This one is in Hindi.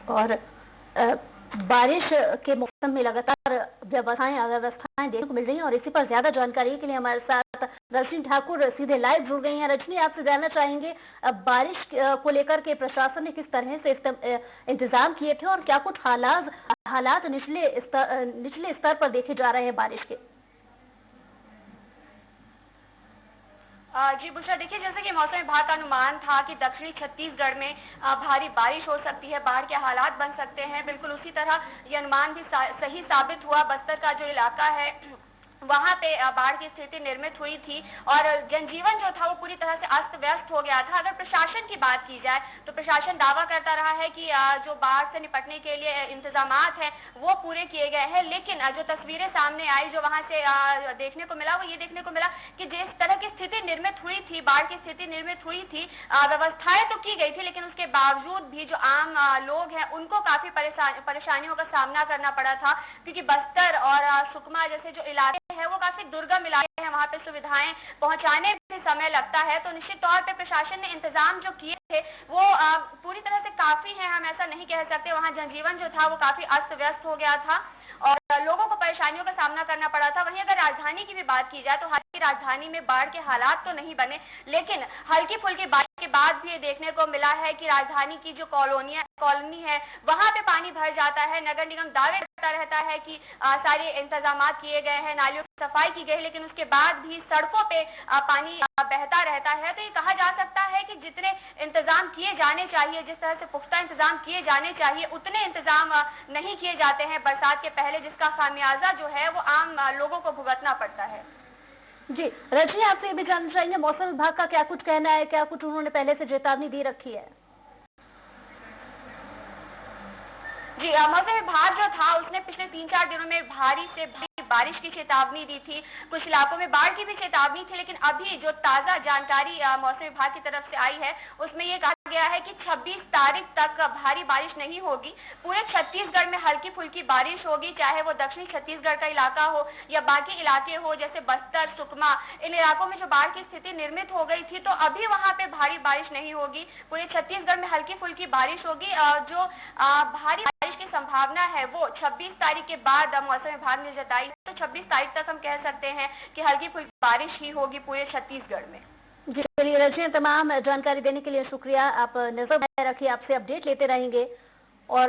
और बारिश के मौसम में लगातार व्यवस्थाएं देखने को मिल रही हैं और इसी पर ज्यादा जानकारी के लिए हमारे साथ रजनी ठाकुर सीधे लाइव जुड़ गई हैं। रजनी, आपसे जानना चाहेंगे बारिश को लेकर के प्रशासन ने किस तरह से इंतजाम किए थे और क्या कुछ हालात निचले स्तर पर देखे जा रहे हैं बारिश के? जी बुशरा, देखिए जैसे कि मौसम विभाग का अनुमान था कि दक्षिणी छत्तीसगढ़ में भारी बारिश हो सकती है, बाढ़ के हालात बन सकते हैं। बिल्कुल उसी तरह ये अनुमान भी सही साबित हुआ। बस्तर का जो इलाका है वहां पे बाढ़ की स्थिति निर्मित हुई थी और जनजीवन जो था वो पूरी तरह से अस्त व्यस्त हो गया था। अगर प्रशासन की बात की जाए तो प्रशासन दावा करता रहा है कि जो बाढ़ से निपटने के लिए इंतजामात हैं वो पूरे किए गए हैं, लेकिन जो तस्वीरें सामने आई, जो वहां से देखने को मिला, वो ये देखने को मिला कि जिस तरह की स्थिति निर्मित हुई थी, बाढ़ की स्थिति निर्मित हुई थी, व्यवस्थाएं तो की गई थी, लेकिन उसके बावजूद भी जो आम लोग हैं उनको काफी परेशानियों का सामना करना पड़ा था, क्योंकि बस्तर और सुकमा जैसे जो इलाके है वो काफी दुर्गम इलाके हैं, वहां पे सुविधाएं पहुंचाने में समय लगता है। तो निश्चित तौर पे प्रशासन ने इंतजाम जो किए थे वो पूरी तरह से काफी है, हम ऐसा नहीं कह सकते। वहां जनजीवन जो था वो काफी अस्त व्यस्त हो गया था और लोगों को परेशानियों का सामना करना पड़ा था। वहीं अगर राजधानी की भी बात की जाए तो हालांकि राजधानी में बाढ़ के हालात तो नहीं बने, लेकिन हल्की फुल्की बारिश के बाद भी ये देखने को मिला है कि राजधानी की जो कॉलोनी है वहां पे पानी भर जाता है। नगर निगम दावे करता रहता है कि सारे इंतजाम किए गए हैं, नालियों की सफाई की गई, लेकिन उसके बाद भी सड़कों पे पानी बहता रहता है। तो ये कहा जा सकता है कि जितने इंतजाम किए जाने चाहिए, जिस तरह से पुख्ता इंतजाम किए जाने चाहिए, उतने इंतजाम नहीं किए जाते हैं बरसात के पहले, जिसका खामियाजा जो है वो आम लोगों को भुगतना पड़ता है। जी रजनी, आपसे ये भी जानना चाहेंगे मौसम विभाग का क्या कुछ कहना है, क्या कुछ उन्होंने पहले से चेतावनी दे रखी है? जी, मौसम विभाग जो था उसने पिछले 3-4 दिनों में भारी से भारी बारिश की चेतावनी दी थी, कुछ इलाकों में बाढ़ की भी चेतावनी थी, लेकिन अभी जो ताजा जानकारी मौसम विभाग की तरफ से आई है उसमें ये कहा गया है कि 26 तारीख तक भारी बारिश नहीं होगी। पूरे छत्तीसगढ़ में हल्की फुल्की बारिश होगी, चाहे वो दक्षिणी छत्तीसगढ़ का इलाका हो या बाकी इलाके हो जैसे बस्तर, सुकमा, इन इलाकों में जो बाढ़ की स्थिति निर्मित हो गई थी, तो अभी वहां पे भारी बारिश नहीं होगी। पूरे छत्तीसगढ़ में हल्की फुल्की बारिश होगी। जो भारी बारिश की संभावना है वो 26 तारीख के बाद मौसम विभाग ने जताई, तो 26 तारीख तक हम कह सकते हैं कि हल्की फुल्की बारिश ही होगी पूरे छत्तीसगढ़ में। जी चलिए रजनी, तमाम जानकारी देने के लिए शुक्रिया। आप नजर रखिए, आपसे अपडेट लेते रहेंगे।